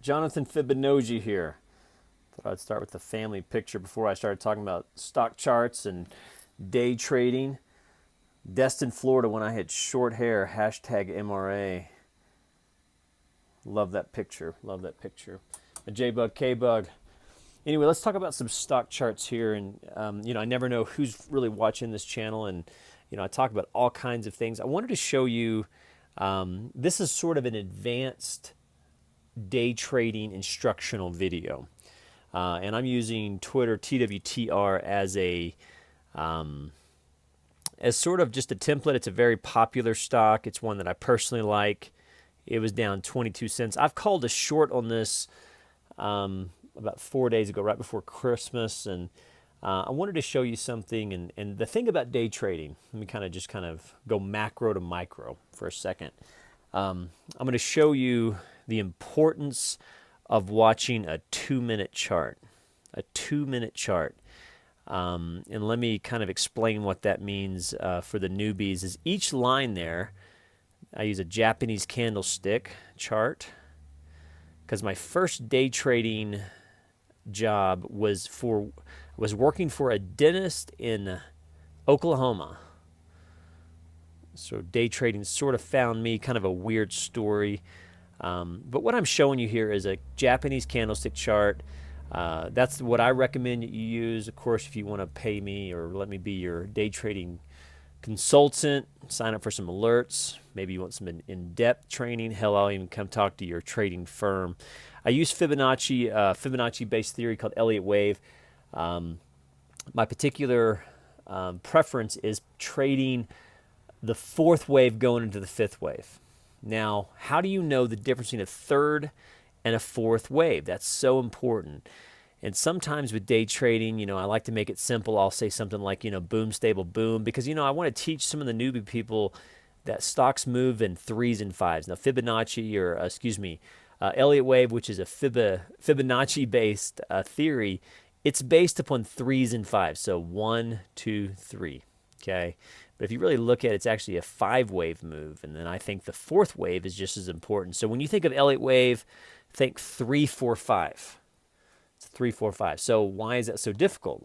Jonathan Fibonacci here. Thought I'd start with the family picture before I started talking about stock charts and day trading. Destin, Florida, when I had short hair, hashtag MRA. Love that picture. Love that picture. A J-Bug, K-Bug. Anyway, let's talk about some stock charts here. And, I never know who's really watching this channel. And, I talk about all kinds of things. I wanted to show you, this is sort of an advanced day trading instructional video. And I'm using Twitter TWTR as sort of just a template. It's a very popular stock. It's one that I personally like. It was down 22 cents. I've called a short on this about 4 days ago, right before Christmas, and I wanted to show you something. And the thing about day trading, let me kind of go macro to micro for a second. I'm going to show you the importance of watching a 2-minute chart. A 2-minute chart. And let me kind of explain what that means for the newbies. Is each line there, I use a Japanese candlestick chart because my first day trading job was working for a dentist in Oklahoma. So day trading sort of found me, kind of a weird story. But what I'm showing you here is a Japanese candlestick chart. That's what I recommend that you use. Of course, if you want to pay me or let me be your day trading consultant, sign up for some alerts. Maybe you want some in-depth training. Hell, I'll even come talk to your trading firm. I use Fibonacci-based theory called Elliott wave. My particular preference is trading the fourth wave going into the fifth wave. Now, how do you know the difference between a third and a fourth wave? That's so important. And sometimes with day trading, I like to make it simple. I'll say something like, boom, stable, boom, because, I want to teach some of the newbie people that stocks move in 3s and 5s. Now, Fibonacci, Elliott wave, which is a Fibonacci-based theory, it's based upon 3s and 5s. So 1, 2, 3, okay? But if you really look at it, it's actually a 5-wave move. And then I think the fourth wave is just as important. So when you think of Elliott wave, think 3, 4, 5. It's 3, 4, 5. So why is that so difficult?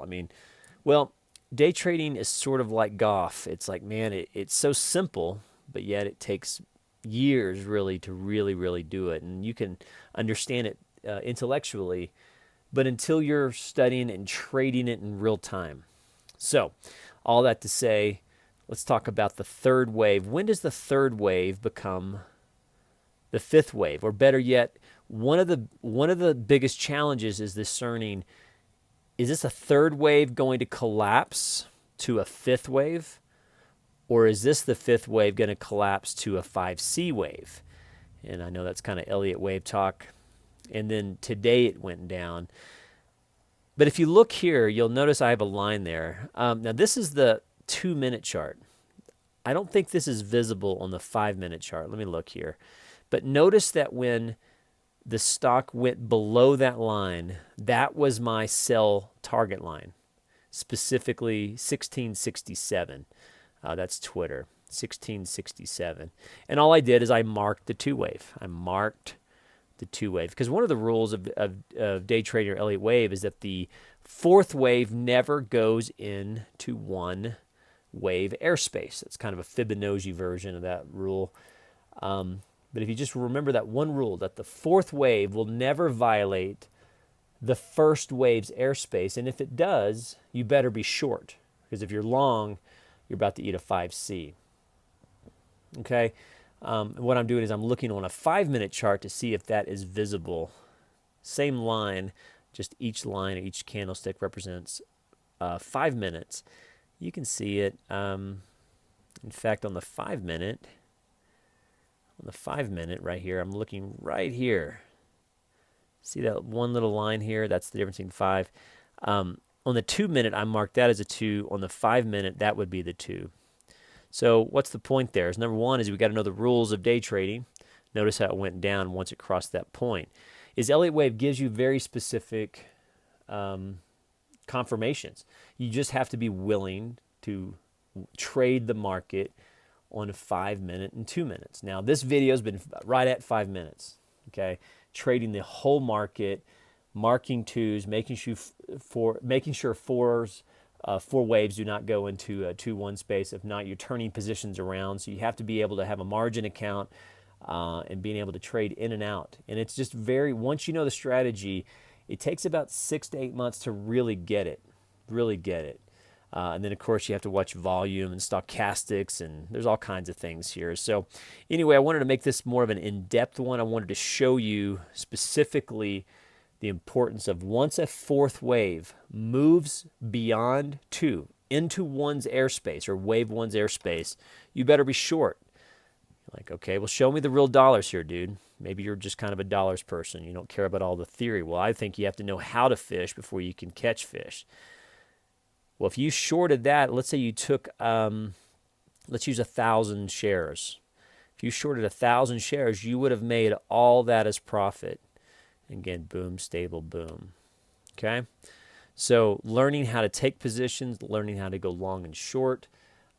Day trading is sort of like golf. It's like, man, it's so simple, but yet it takes years really to really do it. And you can understand it intellectually, but until you're studying and trading it in real time. So all that to say, let's talk about the third wave. When does the third wave become the fifth wave? Or better yet, one of the biggest challenges is discerning, is this a third wave going to collapse to a fifth wave? Or is this the fifth wave going to collapse to a 5C wave? And I know that's kind of Elliott wave talk. And then today it went down. But if you look here, you'll notice I have a line there. Now this is the 2-minute chart. I don't think this is visible on the 5-minute chart. Let me look here. But notice that when the stock went below that line, that was my sell target line, specifically 1667. That's Twitter, 1667. And all I did is I marked the 2-wave. I marked the 2-wave. Because one of the rules of day trading or Elliott wave is that the fourth wave never goes into one wave airspace. It's kind of a Fibonacci version of that rule. But if you just remember that one rule, that the fourth wave will never violate the first wave's airspace. And if it does, you better be short. Because if you're long, you're about to eat a 5C. Okay? What I'm doing is I'm looking on a 5-minute chart to see if that is visible. Same line, just each line, each candlestick represents 5 minutes. You can see it. In fact, on the 5-minute, right here, I'm looking right here. See that one little line here? That's the difference between 5. On the 2-minute, I marked that as a 2. On the 5-minute, that would be the 2. So what's the point there? Number one is we got to know the rules of day trading. Notice how it went down once it crossed that point. Elliott wave gives you very specific confirmations. You just have to be willing to trade the market on a 5 minute and 2 minutes. Now, this video has been right at 5 minutes. Okay, trading the whole market, marking twos, making sure fours, four waves do not go into a 2-1 space. If not, you're turning positions around. So you have to be able to have a margin account and being able to trade in and out. And it's just once you know the strategy, it takes about 6 to 8 months to really get it, and then, of course, you have to watch volume and stochastics, and there's all kinds of things here. So anyway, I wanted to make this more of an in-depth one. I wanted to show you specifically the importance of once a fourth wave moves beyond 2 into one's airspace or wave 1's airspace, you better be short. Like, okay, well, show me the real dollars here, dude. Maybe you're just kind of a dollars person. You don't care about all the theory. Well, I think you have to know how to fish before you can catch fish. Well, if you shorted that, let's say you took, let's use 1,000 shares. If you shorted 1,000 shares, you would have made all that as profit. Again, boom, stable, boom. Okay? So learning how to take positions, learning how to go long and short,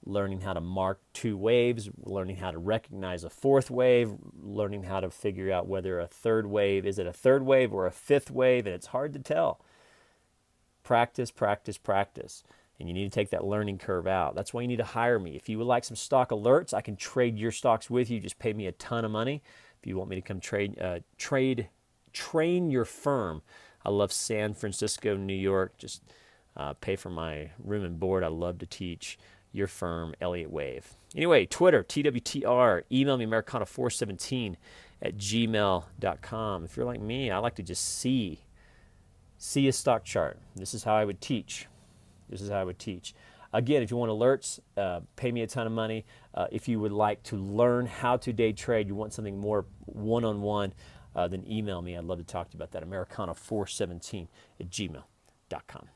learning how to mark 2 waves, learning how to recognize a fourth wave, learning how to figure out whether a third wave, is it a third wave or a fifth wave, and it's hard to tell. Practice, practice, practice. And you need to take that learning curve out. That's why you need to hire me. If you would like some stock alerts, I can trade your stocks with you. Just pay me a ton of money. If you want me to come train your firm, I love San Francisco, New York. Just pay for my room and board. I love to teach your firm, Elliott Wave. Anyway, Twitter, TWTR. Email me, Americana417 at gmail.com. If you're like me, I like to just see a stock chart. This is how I would teach. Again, if you want alerts, pay me a ton of money. If you would like to learn how to day trade, you want something more one-on-one, then email me. I'd love to talk to you about that. Americana417 at gmail.com.